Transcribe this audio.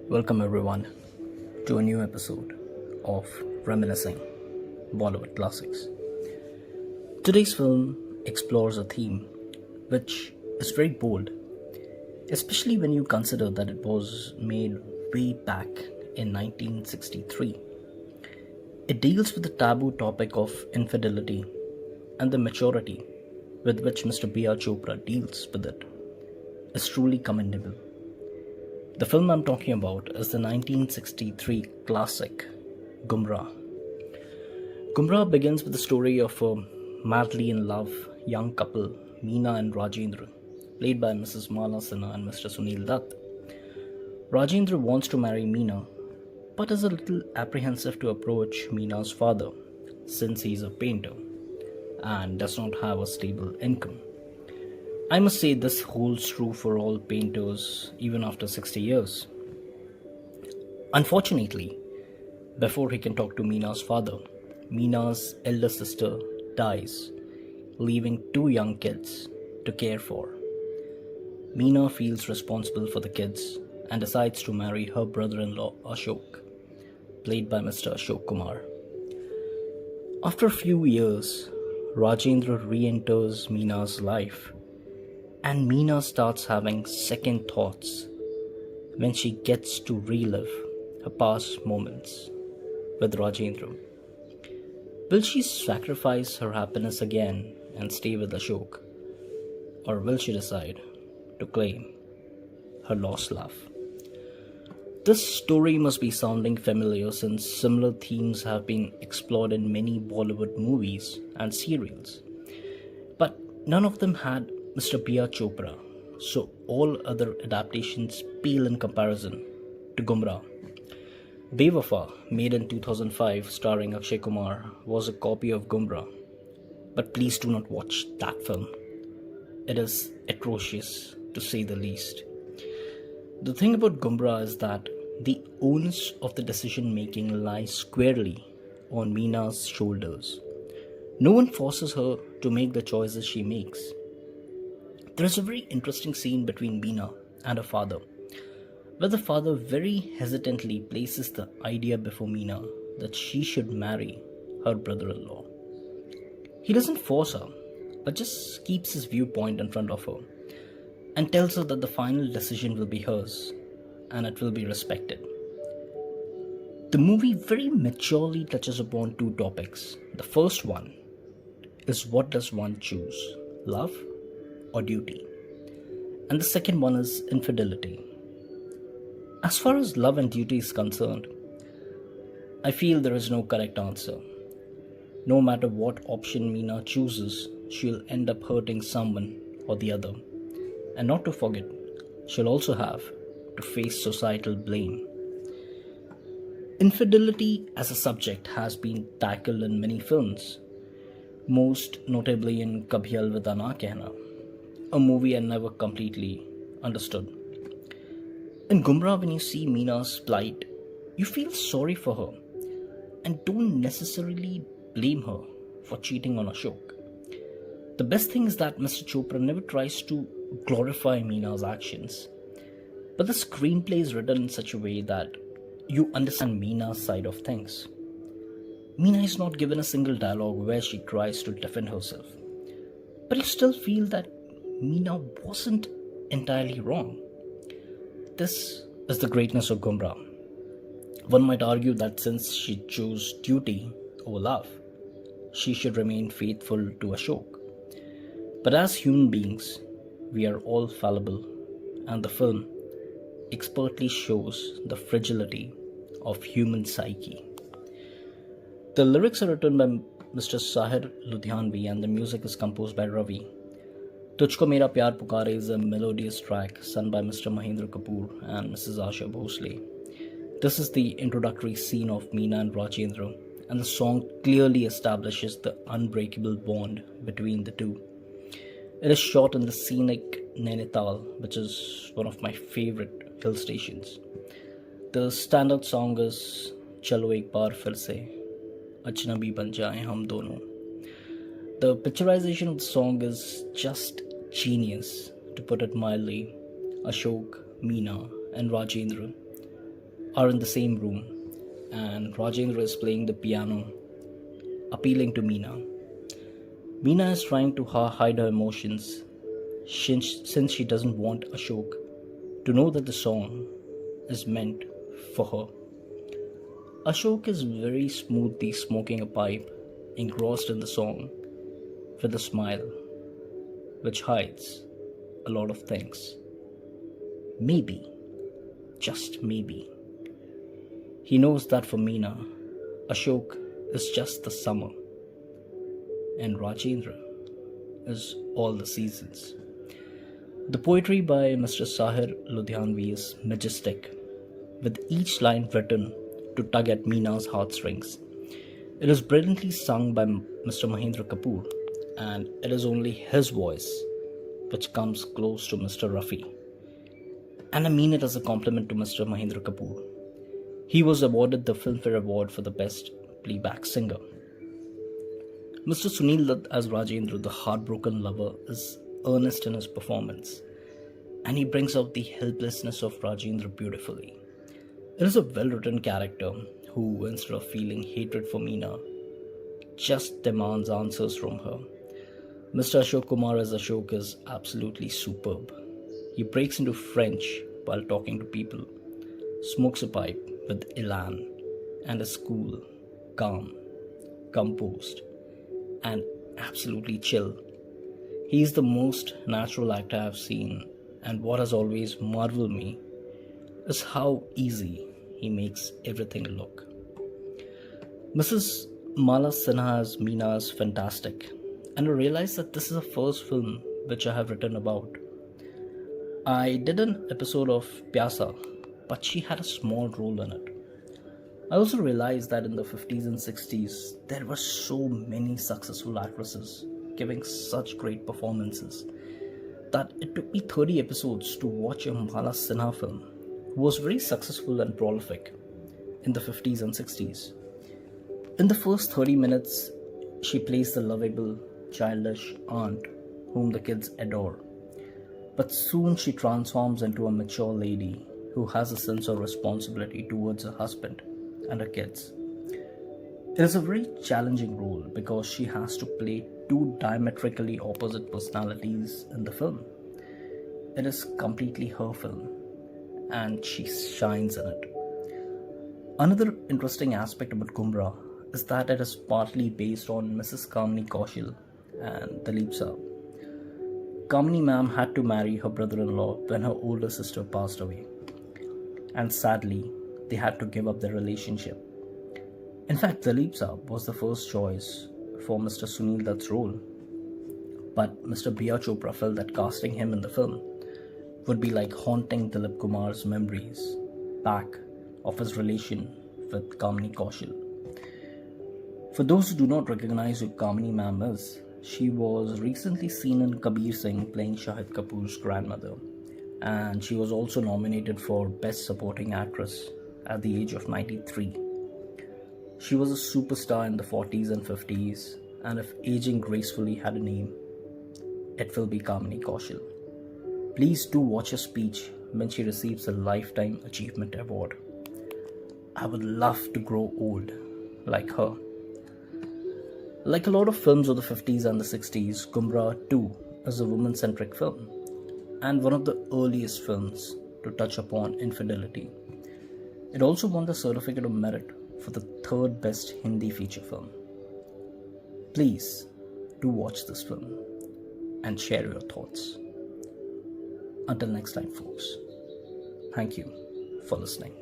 Welcome everyone to a new episode of Reminiscing Bollywood Classics. Today's film explores a theme which is very bold, especially when you consider that it was made way back in 1963. It deals with the taboo topic of infidelity, and the maturity with which Mr. B.R.Chopra deals with it is truly commendable. The film I'm talking about is the 1963 classic Gumrah. Gumrah begins with the story of a madly in love young couple, Meena and Rajendra, played by Mrs. Mala Sinha and Mr. Sunil Dutt. Rajendra wants to marry Meena, but is a little apprehensive to approach Meena's father since he is a painter and does not have a stable income. I must say this holds true for all painters even after 60 years. Unfortunately, before he can talk to Meena's father, Meena's elder sister dies, leaving two young kids to care for. Meena feels responsible for the kids and decides to marry her brother-in-law Ashok, played by Mr. Ashok Kumar. After a few years, Rajendra re-enters Meena's life, and Meena starts having second thoughts when she gets to relive her past moments with Rajendra. Will she sacrifice her happiness again and stay with Ashok? Or will she decide to claim her lost love? This story must be sounding familiar since similar themes have been explored in many Bollywood movies and serials. But none of them had Mr. B.R.Chopra, so all other adaptations pale in comparison to Gumrah. Bewafa, made in 2005 starring Ashok Kumar, was a copy of Gumrah, but please do not watch that film. It is atrocious to say the least. The thing about Gumrah is that the onus of the decision making lies squarely on Meena's shoulders. No one forces her to make the choices she makes. There is a very interesting scene between Meena and her father, where the father very hesitantly places the idea before Meena that she should marry her brother-in-law. He doesn't force her, but just keeps his viewpoint in front of her and tells her that the final decision will be hers and it will be respected. The movie very maturely touches upon two topics. The first one is, what does one choose, love or duty? And the second one is infidelity. As far as love and duty is concerned, I feel there is no correct answer. No matter what option Meena chooses, she'll end up hurting someone or the other. And not to forget, she'll also have to face societal blame. Infidelity as a subject has been tackled in many films, most notably in Kabhi Alvida Na Kehna, a movie I never completely understood. In Gumrah, when you see Meena's plight, you feel sorry for her and don't necessarily blame her for cheating on Ashok. The best thing is that Mr. Chopra never tries to glorify Meena's actions, but the screenplay is written in such a way that you understand Meena's side of things. Meena is not given a single dialogue where she tries to defend herself, but you still feel that Meena wasn't entirely wrong. This is the greatness of Gumrah. One might argue that since she chose duty over love, she should remain faithful to Ashok. But as human beings, we are all fallible, and the film expertly shows the fragility of human psyche. The lyrics are written by Mr. Sahir Ludhianvi and the music is composed by Ravi. Tujhko Mera Pyar Pukare is a melodious track sung by Mr. Mahendra Kapoor and Mrs. Asha Bhosle. This is the introductory scene of Meena and Rajendra, and the song clearly establishes the unbreakable bond between the two. It is shot in the scenic Nainital, which is one of my favorite hill stations. The standard song is Chalo Ek Baar Fir Se, Ajnabi Ban Jaye Hum Dono. The picturization of the song is just genius, to put it mildly. Ashok, Meena, and Rajendra are in the same room, and Rajendra is playing the piano, appealing to Meena. Meena is trying to hide her emotions since she doesn't want Ashok to know that the song is meant for her. Ashok is very smoothly smoking a pipe, engrossed in the song, with a smile which hides a lot of things. Maybe, just maybe, he knows that for Meena, Ashok is just the summer and Rajendra is all the seasons. The poetry by Mr. Sahir Ludhianvi is majestic, with each line written to tug at Meena's heartstrings. It is brilliantly sung by Mr. Mahendra Kapoor, and it is only his voice which comes close to Mr. Rafi. And I mean it as a compliment to Mr. Mahendra Kapoor. He was awarded the Filmfare Award for the Best Playback Singer. Mr. Sunil Dutt as Rajendra, the heartbroken lover, is earnest in his performance, and he brings out the helplessness of Rajendra beautifully. It is a well-written character who, instead of feeling hatred for Meena, just demands answers from her. Mr. Ashok Kumar as Ashok is absolutely superb. He breaks into French while talking to people, smokes a pipe with elan, and is cool, calm, composed, and absolutely chill. He is the most natural actor I've seen, and what has always marveled me is how easy he makes everything look. Mrs. Mala Sinha as Meena is fantastic, and I realized that this is the first film which I have written about. I did an episode of Pyasa, but she had a small role in it. I also realized that in the 50s and 60s, there were so many successful actresses giving such great performances that it took me 30 episodes to watch a Mala Sinha film who was very successful and prolific in the 50s and 60s. In the first 30 minutes, she plays the lovable, childish aunt whom the kids adore. But soon she transforms into a mature lady who has a sense of responsibility towards her husband and her kids. It is a very challenging role because she has to play two diametrically opposite personalities in the film. It is completely her film, and she shines in it. Another interesting aspect about Gumrah is that it is partly based on Mrs. Kamini Kaushal and Dalip Saab. Kamini ma'am had to marry her brother-in-law when her older sister passed away, and sadly, they had to give up their relationship. In fact, Dalip Saab was the first choice for Mr. Sunil Dutt's role, but Mr. B.R.Chopra felt that casting him in the film would be like haunting Dilip Kumar's memories back of his relation with Kamini Kaushal. For those who do not recognize who Kamini ma'am is, she was recently seen in Kabir Singh playing Shahid Kapoor's grandmother, and she was also nominated for Best Supporting Actress at the age of 93. She was a superstar in the 40s and 50s, and if aging gracefully had a name, it will be Kamini Kaushal. Please do watch her speech when she receives a Lifetime Achievement Award. I would love to grow old like her. Like a lot of films of the 50s and the 60s, Gumrah 2 is a woman-centric film and one of the earliest films to touch upon infidelity. It also won the Certificate of Merit for the third best Hindi feature film. Please do watch this film and share your thoughts. Until next time, folks. Thank you for listening.